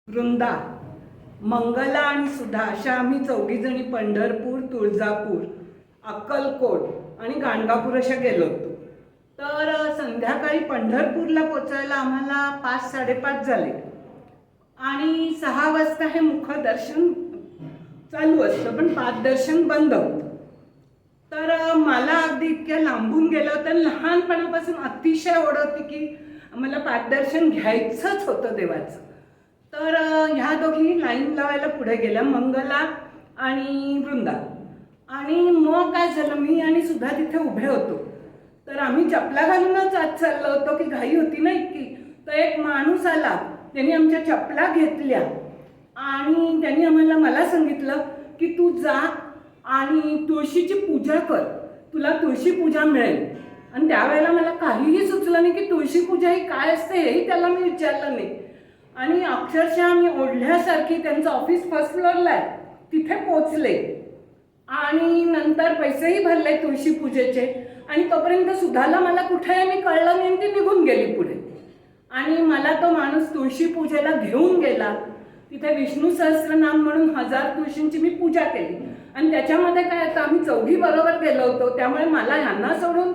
वृंदा, मंगला आणि सुधा अशा आम्ही चौघीजणी पंढरपूर, तुळजापूर, अक्कलकोट आणि गाणगापूर अशा गेलो होतो. तर संध्याकाळी पंढरपूरला पोचायला आम्हाला 5-5:30 झाले आणि 6 वाजता हे मुखदर्शन चालू असतं, पण पाददर्शन बंद होतं. तर मला अगदी इतक्या लांबून गेलं होतं, लहानपणापासून अतिशय ओढ होती की मला पाददर्शन घ्यायचंच होतं देवाचं. तर ह्या दोघी लाईन लावायला पुढे गेल्या, मंगला आणि वृंदा. आणि मग काय झालं, मी आणि सुद्धा तिथे उभे होतो. तर आम्ही चपला घालूनच आत चाललो होतो की घाई होती ना इतकी. तर एक माणूस आला, त्यांनी आमच्या चपला घेतल्या आणि त्यांनी मला सांगितलं की तू जा आणि तुळशीची पूजा कर, तुला तुळशी पूजा मिळेल. आणि त्यावेळेला मला काहीही सुचलं नाही की तुळशी पूजा ही काय असते हेही त्याला मी विचारलं नाही. आणि अक्षरशः मी ओढल्यासारखी, त्यांचं ऑफिस फर्स्ट फ्लोअरला आहे, तिथे पोचले आणि नंतर पैसेही भरले तुळशी पूजेचे. आणि तोपर्यंत सुधाला मला कुठे आहे मी कळलं नाही, ती निघून गेली पुढे. आणि मला तो माणूस तुळशी पूजेला घेऊन गेला. तिथे विष्णू सहस्त्रनाम म्हणून 1000 तुळशींची मी पूजा केली. आणि त्याच्यामध्ये काय आता आम्ही चौघी बरोबर गेलो होतो, त्यामुळे मला ह्यांना सोडून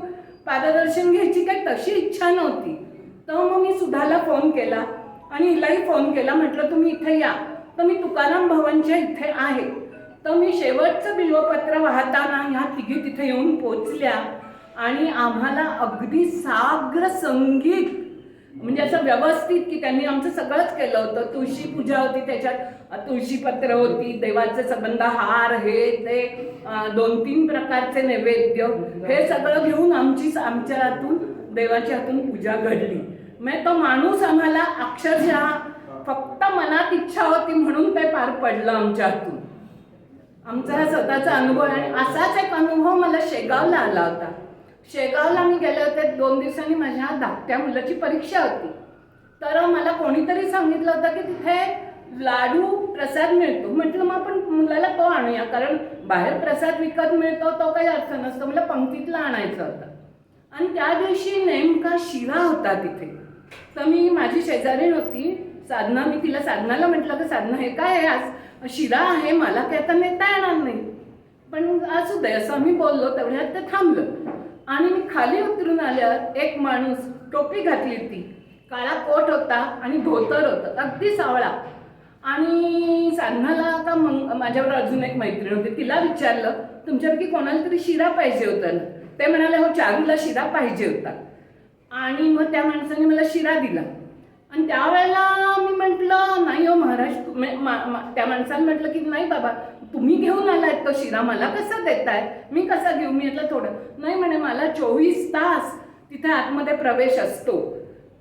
पाददर्शन घ्यायची काही तशी इच्छा नव्हती. तर मग मी सुधाला फोन केला आणि हिलाही फोन केला, म्हटलं तुम्ही इथे या. तर मी तुकाराम भवनच्या इथे आहे. तर मी शेवटचं बिल्वपत्र वाहताना ह्या तिघी तिथे येऊन पोचल्या आणि आम्हाला अगदी साग्र संगीत, म्हणजे असं व्यवस्थित की त्यांनी आमचं सगळंच केलं होतं. तुळशी पूजा होती, त्याच्यात तुळशीपत्र होती, देवाचे संबंध हार, हे ते 2-3 प्रकारचे नैवेद्य, हे सगळं घेऊन आमच्या हातून, देवाच्या हातून पूजा घडली. मग तो माणूस आम्हाला अक्षरशः फक्त मनात इच्छा होती म्हणून ते पार पडलं आमच्या हातून. आमचा हा स्वतःचा अनुभव. आणि असाच एक अनुभव मला शेगावला आला होता. शेगावला मी गेले होते 2 दिवसांनी, माझ्या धाकट्या मुलाची परीक्षा होती. तर मला कोणीतरी सांगितलं होतं की तिथे लाडू प्रसाद मिळतो. म्हटलं मग आपण मुलाला तो आणूया, कारण बाहेर प्रसाद विकत मिळतो तो काही अर्थ नसतो. मला पंक्तीतला आणायचा होता. आणि त्या दिवशी नेमका शिरा होता तिथे. तर मी, माझी शेजारीण होती साधना, मी तिला, साधनाला म्हटलं की साधना हे काय आहे, आज शिरा आहे, मला काय आता नेता येणार नाही, पण असू दे असं आम्ही बोललो. तेवढ्यात ते थांबलं आणि मी खाली उतरून आल्यावर एक माणूस, टोपी घातली होती, काळा कोट होता आणि धोतर होतं, अगदी सावळा. आणि साधनाला का माझ्यावर अजून एक मैत्रीण होती, तिला विचारलं तुमच्यापैकी कोणाला तरी शिरा पाहिजे होता ना. ते म्हणाले हो, चारूला शिरा पाहिजे होता. आणि मग त्या माणसाने मला शिरा दिला. आणि त्यावेळेला मी म्हटलं नाही हो महाराज, त्या माणसाने म्हटलं की नाही बाबा, तुम्ही घेऊन आलात तो शिरा, मला कसं देताय, मी कसा घेऊ. मी म्हटलं थोडं. नाही म्हणे, मला 24 तास तिथे आतमध्ये प्रवेश असतो.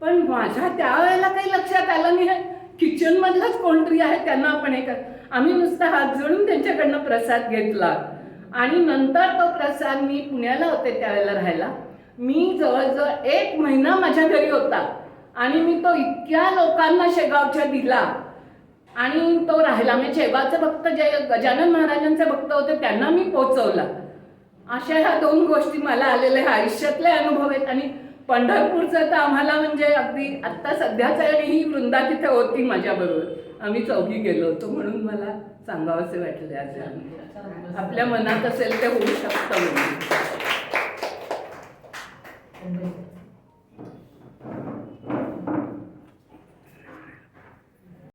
पण माझ्या त्यावेळेला काही लक्षात आलं नाही, किचनमधलंच कोणतरी आहे, त्यांना आपण हे आम्ही नुसतं हात जोडून त्यांच्याकडनं प्रसाद घेतला. आणि नंतर तो प्रसाद, मी पुण्याला होते त्यावेळेला राहायला, मी जवळजवळ 1 महिना माझ्या घरी होता आणि मी तो इतक्या लोकांना शेगावच्या दिला आणि तो राहिला. मी शेगावचे भक्त, जे गजानन महाराजांचे भक्त होते त्यांना मी पोचवला. अशा ह्या 2 गोष्टी मला आलेल्या आयुष्यातले अनुभव आहेत. आणि पंढरपूरचं तर आम्हाला म्हणजे अगदी आत्ता सध्याच्या ही वृंदा तिथे होती माझ्याबरोबर, आम्ही चौघी गेलो होतो, म्हणून मला सांगावंसे वाटले. असे आपल्या मनात असेल ते होऊ शकतं.